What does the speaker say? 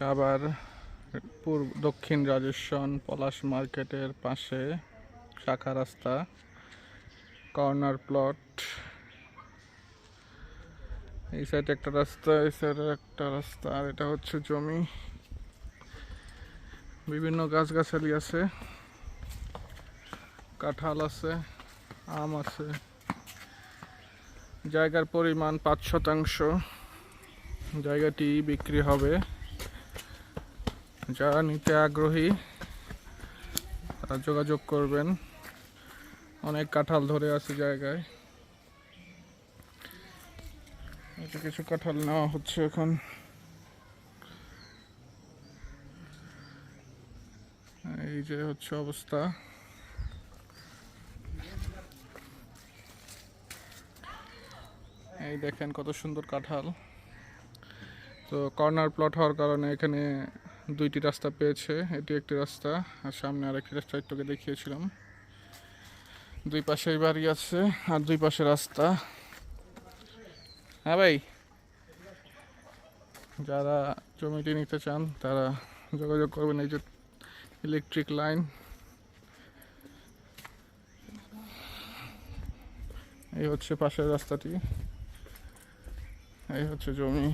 সাভার দক্ষিণ রাজেশন পলাশ মার্কেটের পাশে শাখা রাস্তা, কর্নার প্লট। এই সাইডে একটা রাস্তা, এই সাইডে একটা রাস্তা, আর এটা হচ্ছে জমি। বিভিন্ন গাছগাছালি আছে, কাঁঠাল আছে, আম আছে। জায়গার পরিমাণ 5%। জায়গাটি বিক্রি হবে। যারা নিতে আগ্রহী তারা যোগাযোগ করবেন। অনেক কাঁঠাল ধরে আছে জায়গায়। এটা কিছু কাঁঠাল নেওয়া হচ্ছে এখন। এই যে হচ্ছে অবস্থা। এই দেখেন কত সুন্দর কাঁঠাল। তো কর্নার প্লট হওয়ার কারণে এখানে দুইটি রাস্তা পেয়েছে। এটি একটি রাস্তা, আর সামনে আরেকটি রাস্তা একটুকে দেখিয়েছিলাম। দুই পাশেই বাড়ি আছে আর দুই পাশে রাস্তা। হ্যাঁ ভাই, যারা জমিটি নিতে চান তারা যোগাযোগ করবেন। এই যে ইলেকট্রিক লাইন, এই হচ্ছে পাশের রাস্তাটি, এই হচ্ছে জমি।